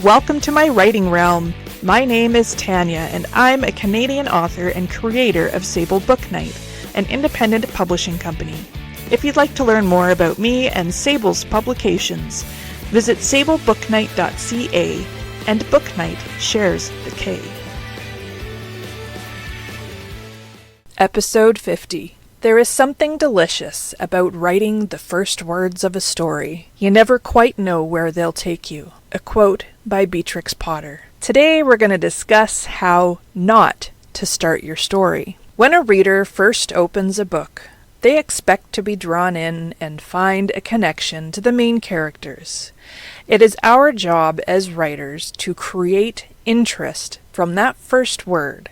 Welcome to my writing realm. My name is Tanya, and I'm a Canadian author and creator of Sable Book Night, an independent publishing company. If you'd like to learn more about me and Sable's publications, visit sablebooknight.ca, and Book Night shares the K. Episode 50. There is something delicious about writing the first words of a story. You never quite know where they'll take you. A quote by Beatrix Potter. Today we're going to discuss how not to start your story. When a reader first opens a book, they expect to be drawn in and find a connection to the main characters. It is our job as writers to create interest from that first word,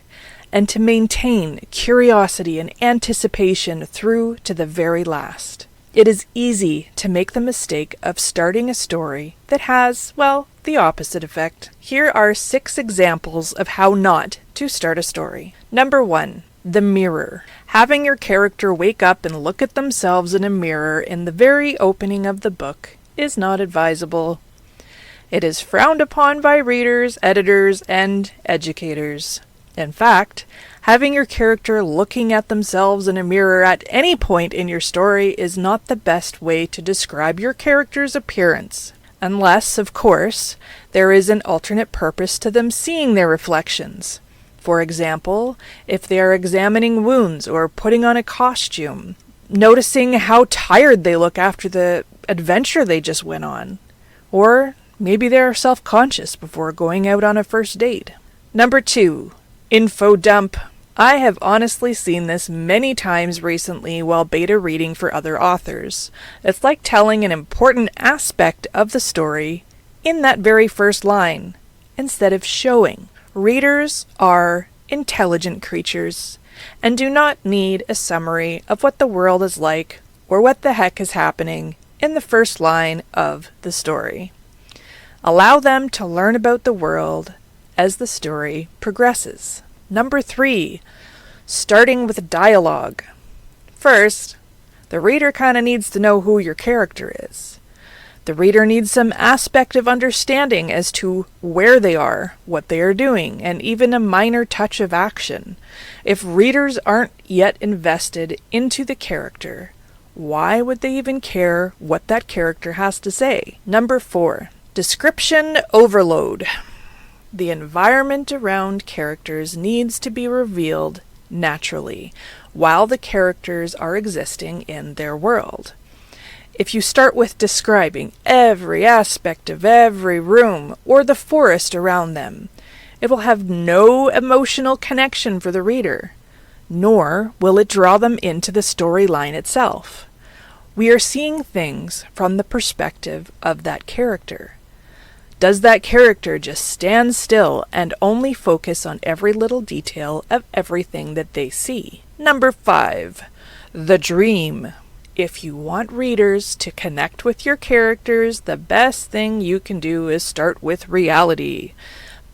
and to maintain curiosity and anticipation through to the very last. It is easy to make the mistake of starting a story that has, well, the opposite effect. Here are 6 examples of how not to start a story. Number 1. The mirror. Having your character wake up and look at themselves in a mirror in the very opening of the book is not advisable. It is frowned upon by readers, editors, and educators. In fact, having your character looking at themselves in a mirror at any point in your story is not the best way to describe your character's appearance. Unless, of course, there is an alternate purpose to them seeing their reflections. For example, if they are examining wounds or putting on a costume, noticing how tired they look after the adventure they just went on. Or maybe they are self-conscious before going out on a first date. Number 2. Info dump. I have honestly seen this many times recently while beta reading for other authors. It's like telling an important aspect of the story in that very first line, instead of showing. Readers are intelligent creatures, and do not need a summary of what the world is like or what the heck is happening in the first line of the story. Allow them to learn about the world as the story progresses. Number 3, starting with dialogue. First, the reader kind of needs to know who your character is. The reader needs some aspect of understanding as to where they are, what they are doing, and even a minor touch of action. If readers aren't yet invested into the character, why would they even care what that character has to say? Number 4, description overload. The environment around characters needs to be revealed naturally, while the characters are existing in their world. If you start with describing every aspect of every room or the forest around them, it will have no emotional connection for the reader, nor will it draw them into the storyline itself. We are seeing things from the perspective of that character. Does that character just stand still and only focus on every little detail of everything that they see? Number 5, the dream. If you want readers to connect with your characters, the best thing you can do is start with reality.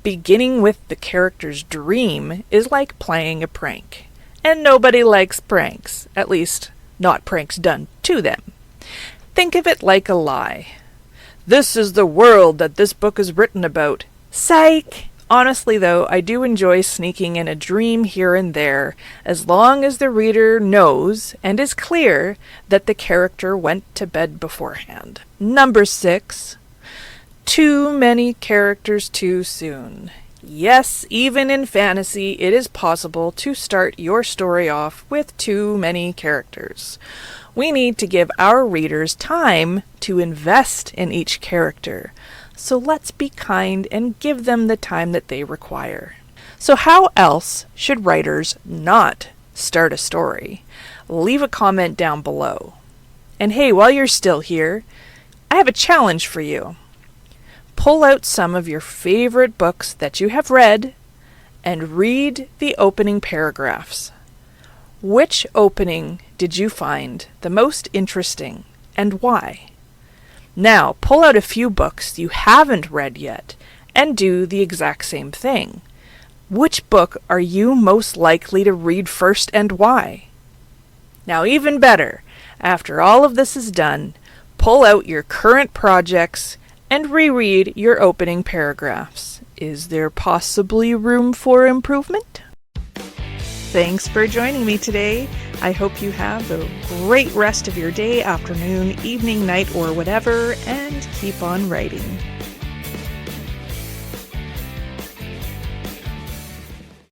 Beginning with the character's dream is like playing a prank. And nobody likes pranks, at least not pranks done to them. Think of it like a lie. This is the world that this book is written about. Psych! Honestly though, I do enjoy sneaking in a dream here and there, as long as the reader knows and is clear that the character went to bed beforehand. Number 6, too many characters too soon. Yes, even in fantasy, it is possible to start your story off with too many characters. We need to give our readers time to invest in each character, so let's be kind and give them the time that they require. So how else should writers not start a story? Leave a comment down below. And hey, while you're still here, I have a challenge for you. Pull out some of your favorite books that you have read and read the opening paragraphs. Which opening did you find the most interesting, and why? Now, pull out a few books you haven't read yet, and do the exact same thing. Which book are you most likely to read first, and why? Now, even better, after all of this is done, pull out your current projects and reread your opening paragraphs. Is there possibly room for improvement? Thanks for joining me today. I hope you have a great rest of your day, afternoon, evening, night, or whatever, and keep on writing.